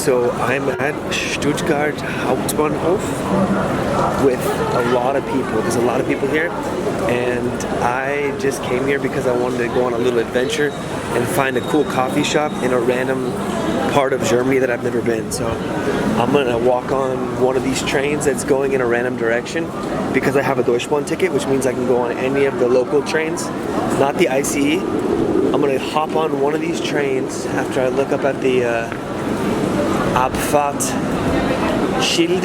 so I'm at Stuttgart Hauptbahnhof with a lot of people. There's a lot of people here, and I just came here because I wanted to go on a little adventure and find a cool coffee shop in a random part of Germany that I've never been. So I'm gonna walk on one of these trains that's going in a random direction because I have a DeutschBahn ticket, which means I can go on any of the local trains, not the ICE. I'm gonna hop on one of these trains after I look up at the Abfahrt Schild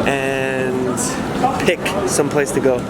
and pick some place to go.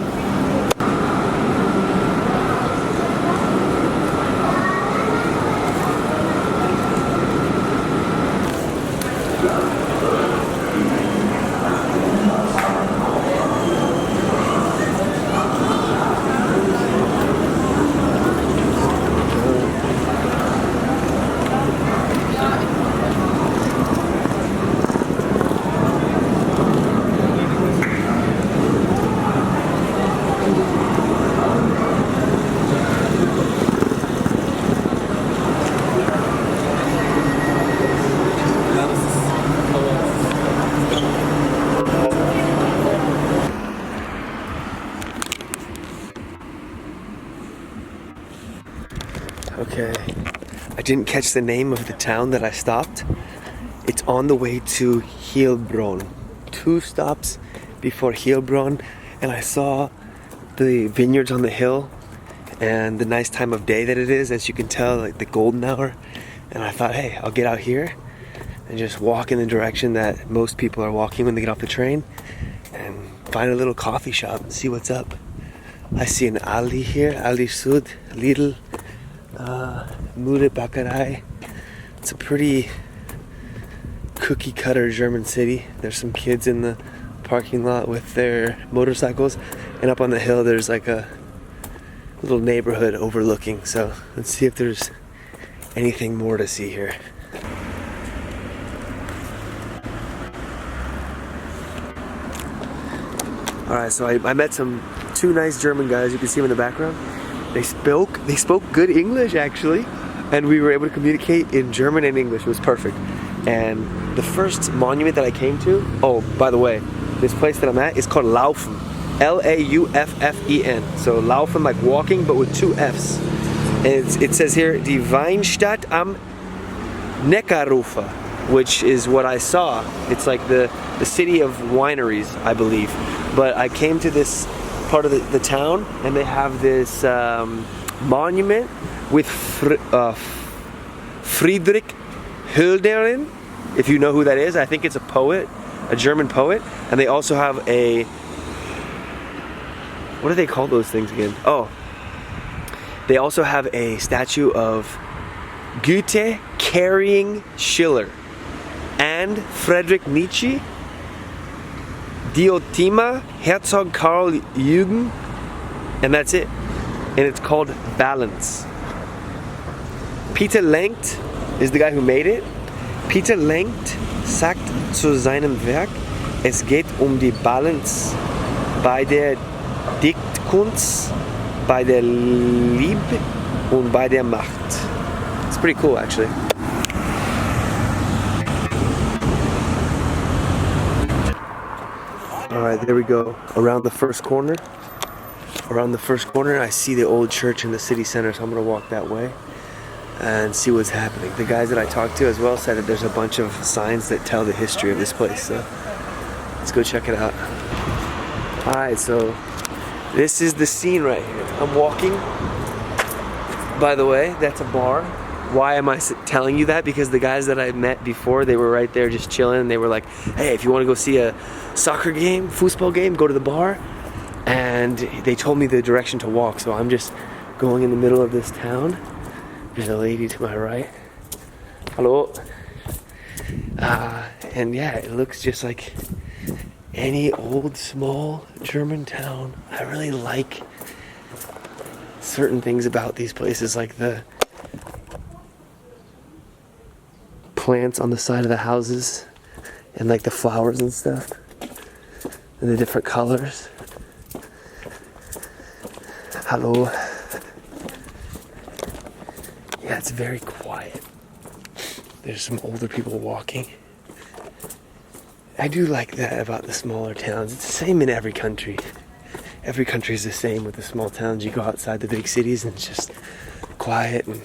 Okay, I didn't catch the name of the town that I stopped. It's on the way to Heilbronn. 2 stops before Heilbronn, and I saw the vineyards on the hill and the nice time of day that it is, as you can tell, like the golden hour. And I thought, hey, I'll get out here and just walk in the direction that most people are walking when they get off the train and find a little coffee shop and see what's up. I see an Aldi here, Aldi Sud, Lidl, Mude Bäckerei. It's a pretty cookie cutter German city. There's some kids in the parking lot with their motorcycles, and up on the hill there's like a little neighborhood overlooking. So let's see if there's anything more to see here. Alright, so I met 2 nice German guys. You can see them in the background. They spoke good English actually, and we were able to communicate in German and English. It was perfect. And the first monument that I came to, oh, by the way, this place that I'm at is called Lauffen. Lauffen. So Lauffen, like walking, but with 2 F's. And it says here, Die Weinstadt am Neckarufer, which is what I saw. It's like the city of wineries, I believe. But I came to this part of the town, and they have this monument with Friedrich Hölderlin, if you know who that is. I think it's a poet, a German poet. And they also have a, what do they call those things again? Oh, they also have a statue of Goethe carrying Schiller, and Friedrich Nietzsche, Diotima, Herzog Karl Eugen, and that's it. And it's called Balance. Peter Lenkt is the guy who made it. Peter Lenkt sagt zu seinem Werk, es geht die Balance bei der Dichtkunst, bei der Liebe und bei der Macht. It's pretty cool actually. Alright, there we go. Around the first corner, I see the old church in the city center, so I'm going to walk that way and see what's happening. The guys that I talked to as well said that there's a bunch of signs that tell the history of this place, so let's go check it out. Alright, so this is the scene right here. I'm walking, by the way, that's a bar. Why am I telling you that? Because the guys that I met before, they were right there just chilling. They were like, hey, if you want to go see a soccer game, football game, go to the bar. And they told me the direction to walk, so I'm just going in the middle of this town. There's a lady to my right. Hello. And yeah, it looks just like any old small German town. I really like certain things about these places, like the plants on the side of the houses and like the flowers and stuff and the different colors. Hello. Yeah, it's very quiet. There's some older people walking. I do like that about the smaller towns. It's the same in every country. Every country is the same with the small towns. You go outside the big cities and it's just quiet and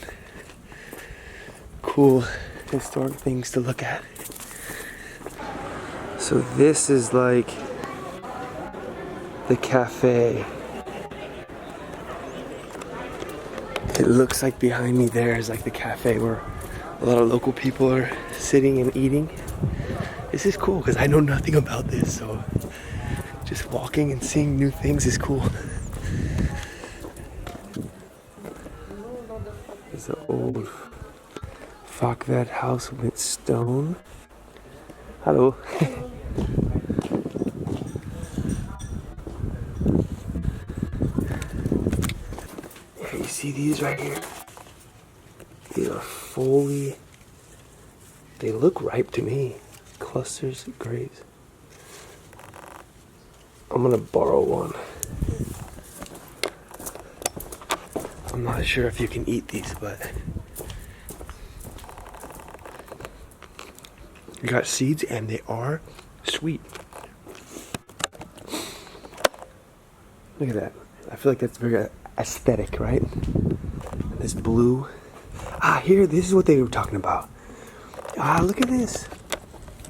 cool historic things to look at. So this is like the cafe. It looks like behind me there is like the cafe where a lot of local people are sitting and eating. This is cool because I know nothing about this, so just walking and seeing new things is cool. There's an old Fachwerk house with stone. Hello. Yeah, you see these right here? These are fully, they look ripe to me. Clusters of grapes. I'm gonna borrow one. I'm not sure if you can eat these, but you got seeds and they are sweet. Look at that. I feel like that's very aesthetic, right? This blue. Here, this is what they were talking about. Look at this.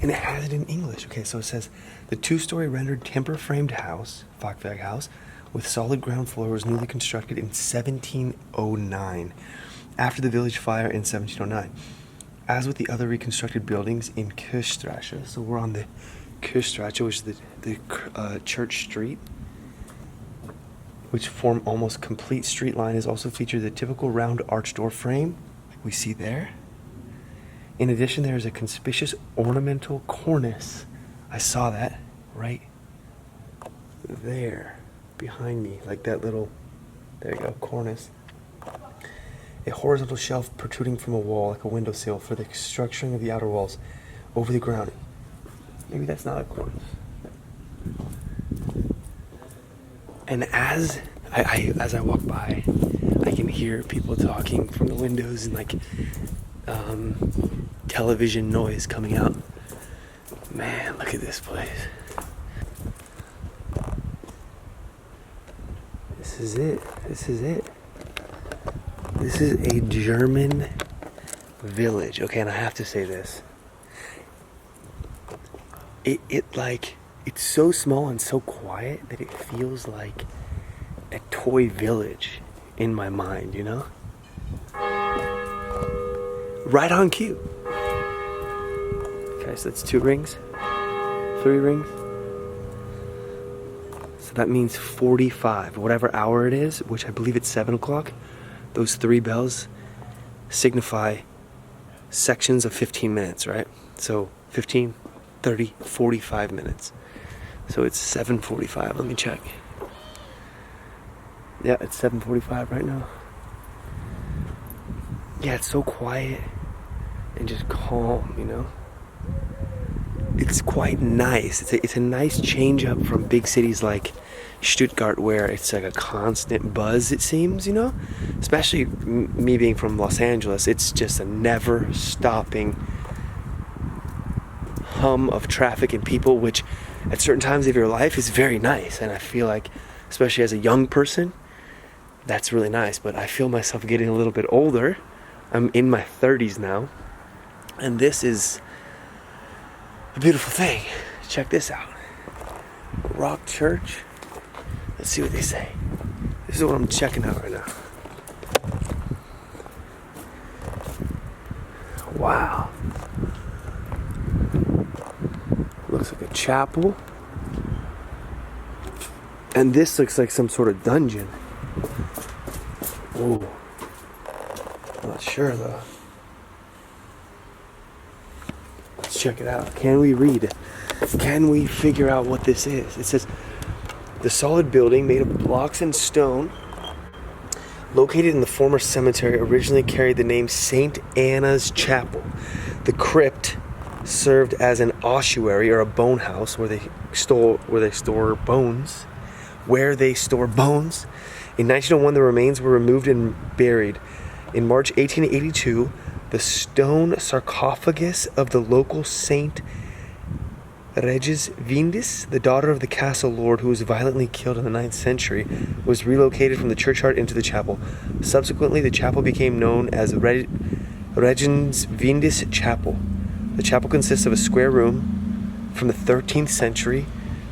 And it has it in English. Okay, so it says, the two-story rendered timber-framed house, Fachwerk house, with solid ground floor was newly constructed in 1709, after the village fire in 1709. As with the other reconstructed buildings in Kirchstraße, so we're on the Kirchstraße, which is the church street, which form almost complete street line, is also featured the typical round arch door frame, like we see there. In addition, there is a conspicuous ornamental cornice. I saw that right there behind me, like that little, there you go, cornice. A horizontal shelf protruding from a wall, like a windowsill, for the structuring of the outer walls over the ground. Maybe that's not a cornice. And as I walk by, I can hear people talking from the windows and like television noise coming out. Man, look at this place. This is it. This is it. This is a German village. Okay, and I have to say this. It's so small and so quiet that it feels like a toy village in my mind, you know? Right on cue. Okay, so that's 2 rings, 3 rings. So that means 45, whatever hour it is, which I believe it's 7 o'clock. Those 3 bells signify sections of 15 minutes, right? So 15, 30, 45 minutes. So it's 7:45, let me check. Yeah, it's 7:45 right now. Yeah, it's so quiet and just calm, you know? It's quite nice. It's a nice change up from big cities like Stuttgart, where it's like a constant buzz, it seems, you know? Especially me being from Los Angeles, it's just a never stopping hum of traffic and people, which at certain times of your life is very nice. And I feel like, especially as a young person, that's really nice. But I feel myself getting a little bit older. I'm in my 30s now, and this is a beautiful thing. Check this out. Rock Church. Let's see what they say. This is what I'm checking out right now. Wow. Looks like a chapel. And this looks like some sort of dungeon. Ooh. Not sure though. Let's check it out. Can we read? Can we figure out what this is? It says, the solid building made of blocks and stone, located in the former cemetery, originally carried the name St. Anna's Chapel. The crypt served as an ossuary or a bone house where they store bones. In 1901, the remains were removed and buried. In March 1882, The stone sarcophagus of the local Saint Regis Vindis, the daughter of the castle lord who was violently killed in the 9th century, was relocated from the churchyard into the chapel. Subsequently, the chapel became known as Regins Vindis Chapel. The chapel consists of a square room from the 13th century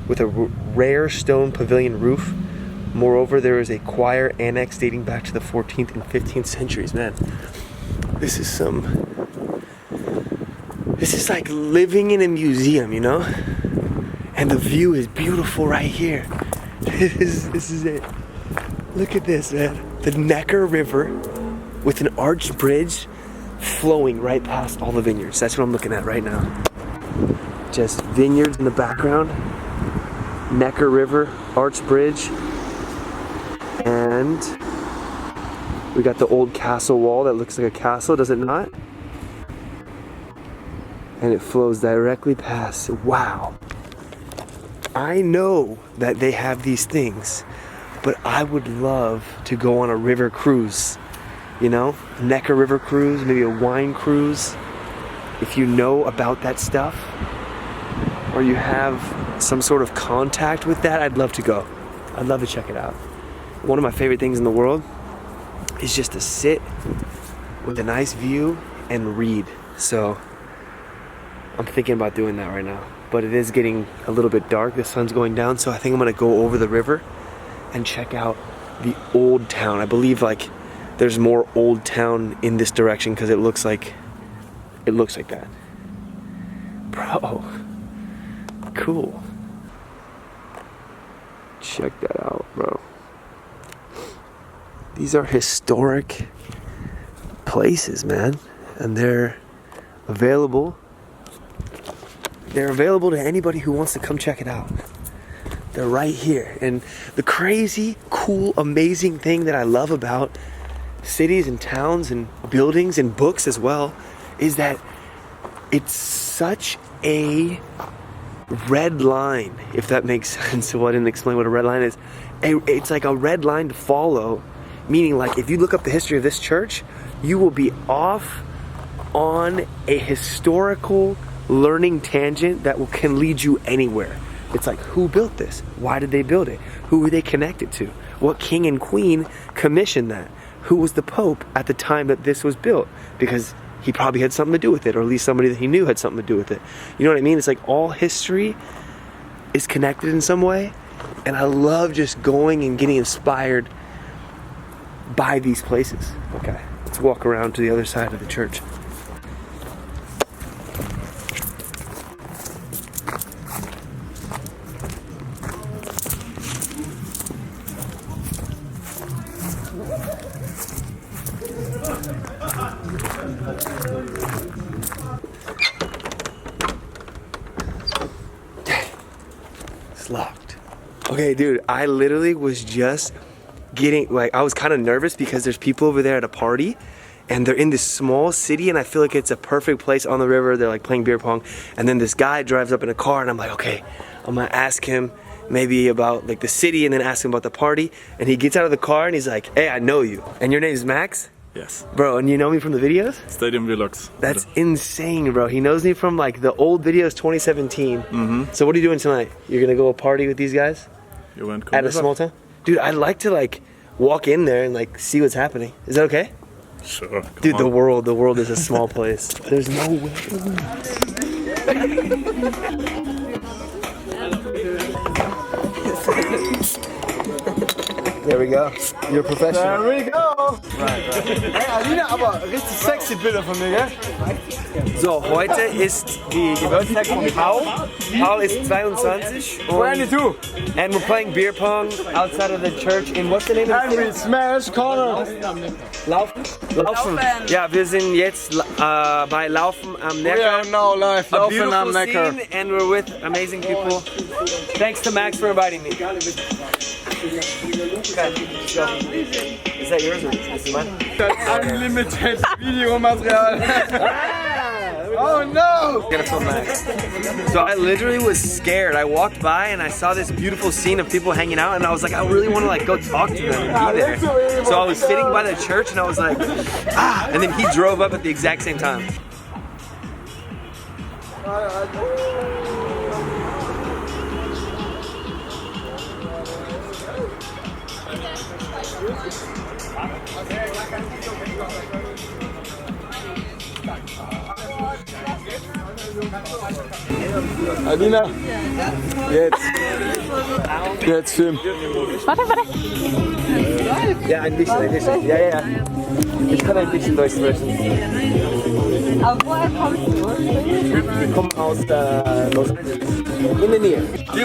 with a rare stone pavilion roof. Moreover, there is a choir annex dating back to the 14th and 15th centuries. Man, this is like living in a museum, you know? And the view is beautiful right here. This is it. Look at this, man. The Neckar River with an arched bridge flowing right past all the vineyards. That's what I'm looking at right now. Just vineyards in the background. Neckar River, arched bridge. And we got the old castle wall that looks like a castle, does it not? And it flows directly past. Wow. I know that they have these things, but I would love to go on a river cruise. You know, Neckar River cruise, maybe a wine cruise. If you know about that stuff, or you have some sort of contact with that, I'd love to go. I'd love to check it out. One of my favorite things in the world is just to sit with a nice view and read. So I'm thinking about doing that right now. But it is getting a little bit dark. The sun's going down, so I think I'm gonna go over the river and check out the old town. I believe like there's more old town in this direction because it looks like that. Bro, cool. Check that out, bro. These are historic places, man, and they're available. They're available to anybody who wants to come check it out. They're right here. And the crazy, cool, amazing thing that I love about cities and towns and buildings and books as well is that it's such a red line, if that makes sense. Well, I didn't explain what a red line is. It's like a red line to follow, meaning like if you look up the history of this church, you will be off on a historical learning tangent that can lead you anywhere. It's like, who built this? Why did they build it? Who were they connected to? What king and queen commissioned that? Who was the pope at the time that this was built? Because he probably had something to do with it, or at least somebody that he knew had something to do with it. You know what I mean? It's like all history is connected in some way, and I love just going and getting inspired by these places. Okay, let's walk around to the other side of the church. It's locked. Okay, dude, I literally was just getting, like, I was kind of nervous because there's people over there at a party and they're in this small city and I feel like it's a perfect place on the river. They're like playing beer pong, and then this guy drives up in a car and I'm like, okay, I'm gonna ask him maybe about like the city and then ask him about the party. And he gets out of the car and he's like, hey, I know you. And your name's Max? Yes. Bro, and you know me from the videos? Stadium Vlogs. That's insane, bro. He knows me from like the old videos, 2017. So what are you doing tonight? You're gonna go party with these guys? You went at a small town? Dude, I'd like to like walk in there and like see what's happening. Is that okay? Sure. Dude, the world is a small place. There's no way. There we go. You're a professional. There we go. Right. Hey, Alina, aber richtig sexy Bilder von mir, gell? So, heute ist die Geburtstag von Paul. Paul ist 22. 22. And we're playing beer pong outside of the church in, what's the name of And we smash corner. Lauffen? Lauffen. Ja, wir sind jetzt bei Lauffen am Neckar. We are now live, A Lauffen am beautiful Neckar. scene, and we're with amazing people. Thanks to Max for inviting me. Okay, let's go. Is that yours or is this mine? Unlimited Videomaterial. Oh no! Gotta film back. So I literally was scared. I walked by and I saw this beautiful scene of people hanging out, and I was like, I really want to like go talk to them and be there. So I was sitting by the church and I was like, ah, and then he drove up at the exact same time. Alina, jetzt Film. Warte. Ja, ein bisschen. Ja. Ich kann ein bisschen Deutsch sprechen. Aber woher kommst du? Wir kommen aus Los Angeles. In der Nähe.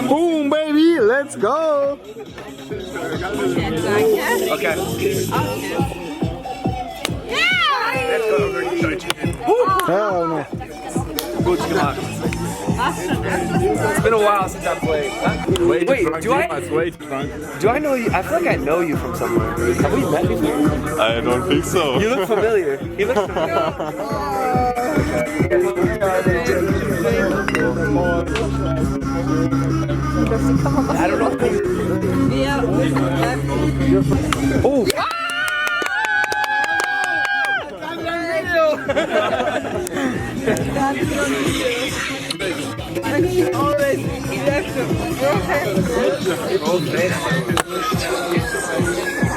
Boom, baby, let's go! Okay. Hell no. Gut gemacht. It's been a while since I played. Wait, do I know you? I feel like I know you from somewhere. Have we met before? I don't think so. You look familiar. He looks familiar. I don't know. Oh!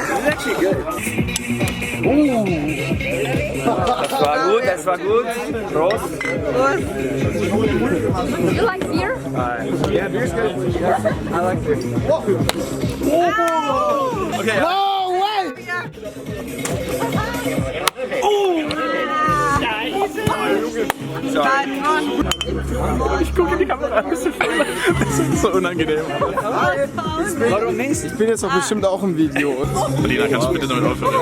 It's actually good. Ooh. Das war gut. Prost. You like beer? Yeah, beer's good. Yeah, I like beer. Okay. No way! Ich gucke in die Kamera. Das ist so unangenehm. Warum nicht? Ich bin jetzt doch bestimmt auch im Video. Alina, kannst du bitte damit aufhören?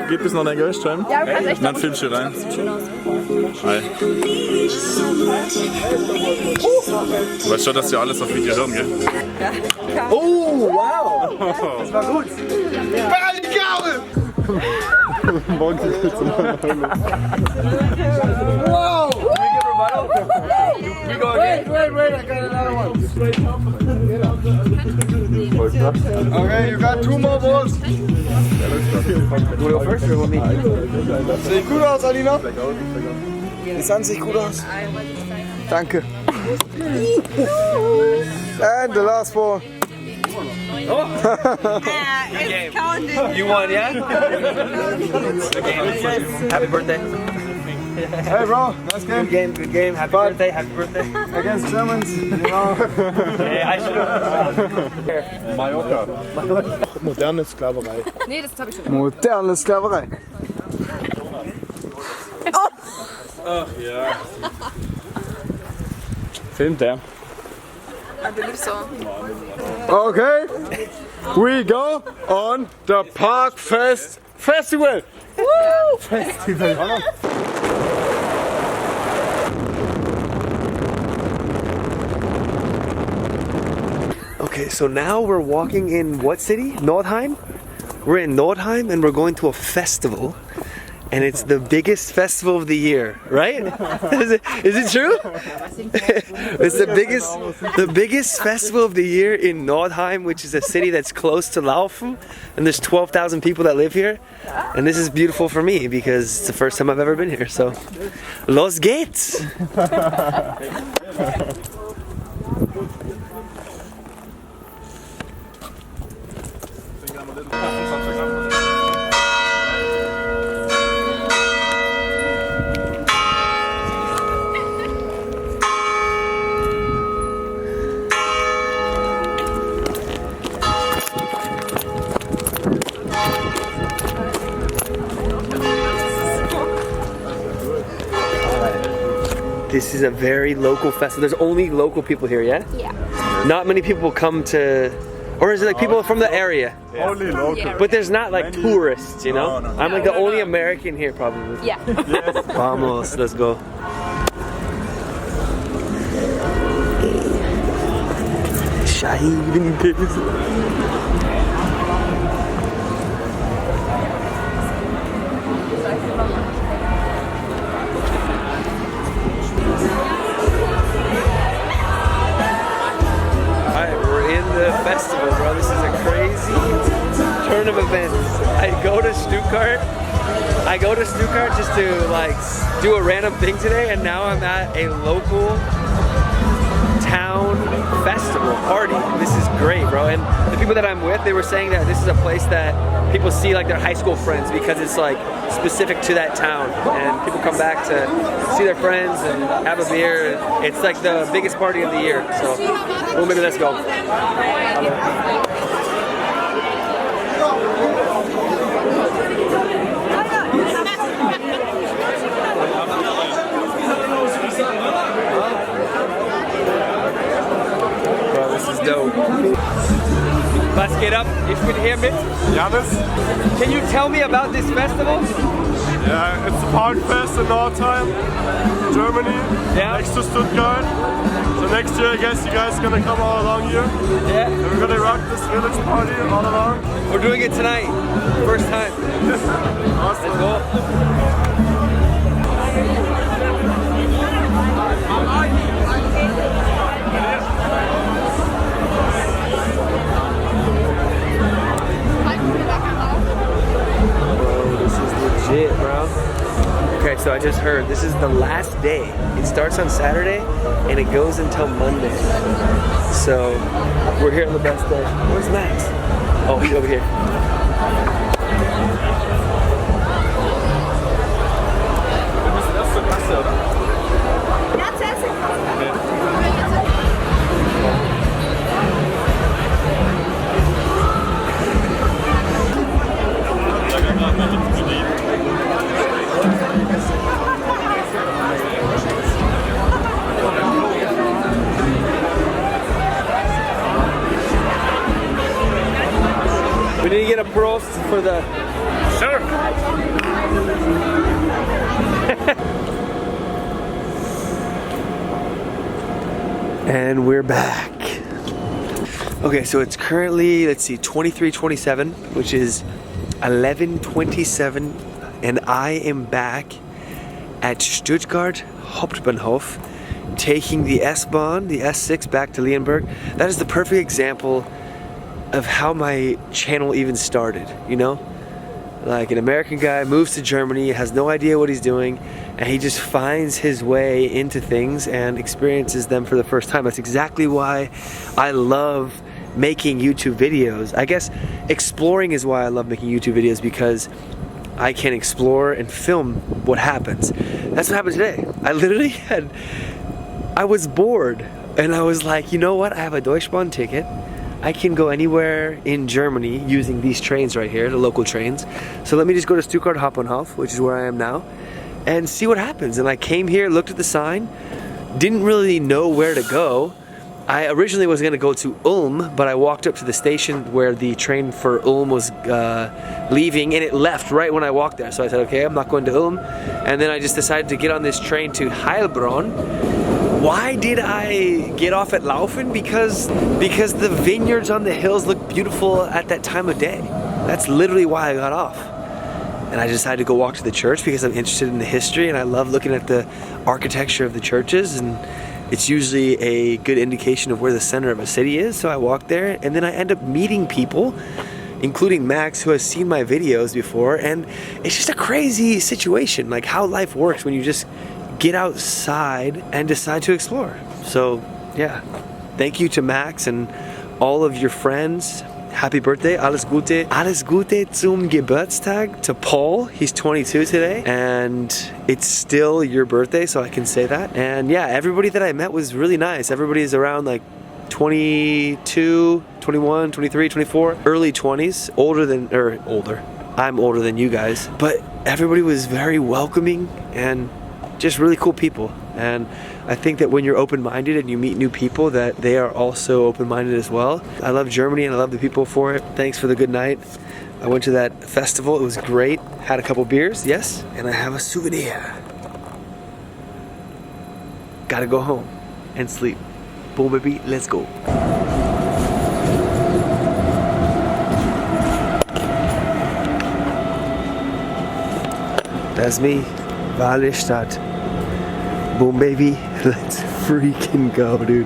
Geht bis noch dein Gewicht rein? Ja, du kannst echt. Dann filmst du rein. Sieht schön aus. Hi. Du weißt schon, dass wir alles auf Video hören, gell? Oh, wow. Das war gut. Morgen geht's zum Wow. We go again. Wait, I got another one. Okay, you got 2 more balls. You wanna go first or me? Sieht gut aus, Alina. Das an sich gut aus. Danke. And the last ball. Oh. It's counted. You won, yeah? Good game. Happy birthday. Hey bro, nice game. Good game. Happy birthday. Against Germans, you know. Hey, I should have. Mallorca. Moderne Sklaverei. Nee, das hab ich schon. Moderne Sklaverei. Ach ja. Filmt der? I believe so. Okay, we go on the Park Festival. Woo! Festival. Okay, so now we're walking in what city? Nordheim? We're in Nordheim and we're going to a festival. And it's the biggest festival of the year, right? Is it true? It's the biggest festival of the year in Nordheim, which is a city that's close to Lauffen, and there's 12,000 people that live here. And this is beautiful for me because it's the first time I've ever been here. So, los geht's! This is a very local festival. There's only local people here, yeah? Yeah. Not many people come to, or is it like people from the area? Only local. But there's not like tourists, you know? No. I'm like the only American here probably. Yeah. Vamos, let's go. Shahid in I go to Stuttgart. I go to Stuttgart just to like do a random thing today, and now I'm at a local town festival party. This is great, bro. And the people that I'm with, they were saying that this is a place that people see like their high school friends because it's like specific to that town, and people come back to see their friends and have a beer. It's like the biggest party of the year. So, well, maybe let's go. Bro, this is dope. Was geht ab? Ich bin hier mit Janis? Can you tell me about this festival? Yeah, it's a park fest in Nordheim, Germany, next to Stuttgart. So next year I guess you guys are gonna come all along here. Yeah. And we're gonna rock this village party all along. We're doing it tonight. First time. Awesome. Let's go. Legit, bro. Okay, so I just heard this is the last day. It starts on Saturday and it goes until Monday. So we're here on the best day. Where's Max? Oh, he's over here. We need to get a Prost for the... Sure. And we're back. Okay, so it's currently, let's see, 23:27, which is 11:27, and I am back at Stuttgart Hauptbahnhof, taking the S-Bahn, the S6 back to Leonberg. That is the perfect example of how my channel even started, you know? Like an American guy moves to Germany, has no idea what he's doing, and he just finds his way into things and experiences them for the first time. That's exactly why I love making YouTube videos. I guess exploring is why I love making YouTube videos, because I can explore and film what happens. That's what happened today. I was bored, and I was like, you know what? I have a DeutschBahn ticket. I can go anywhere in Germany using these trains right here, the local trains. So let me just go to Stuttgart Hauptbahnhof, which is where I am now, and see what happens. And I came here, looked at the sign, didn't really know where to go. I originally was gonna go to Ulm, but I walked up to the station where the train for Ulm was leaving, and it left right when I walked there. So I said, okay, I'm not going to Ulm. And then I just decided to get on this train to Heilbronn. Why did I get off at Lauffen? Because the vineyards on the hills look beautiful at that time of day. That's literally why I got off. And I decided to go walk to the church because I'm interested in the history, and I love looking at the architecture of the churches, and it's usually a good indication of where the center of a city is. So I walked there, and then I end up meeting people, including Max, who has seen my videos before, and it's just a crazy situation, like how life works when you just get outside and decide to explore. So yeah, thank you to Max and all of your friends. Happy birthday, alles Gute. Alles Gute zum Geburtstag to Paul. He's 22 today, and it's still your birthday, so I can say that. And yeah, everybody that I met was really nice. Everybody is around like 22, 21, 23, 24, early 20s, older. I'm older than you guys, but everybody was very welcoming and just really cool people. And I think that when you're open-minded and you meet new people, that they are also open-minded as well. I love Germany and I love the people for it. Thanks for the good night. I went to that festival, it was great. Had a couple beers, yes, and I have a souvenir. Gotta go home and sleep. Boom baby, let's go. That's me, Wallerstadt. Boom baby, let's freaking go, dude.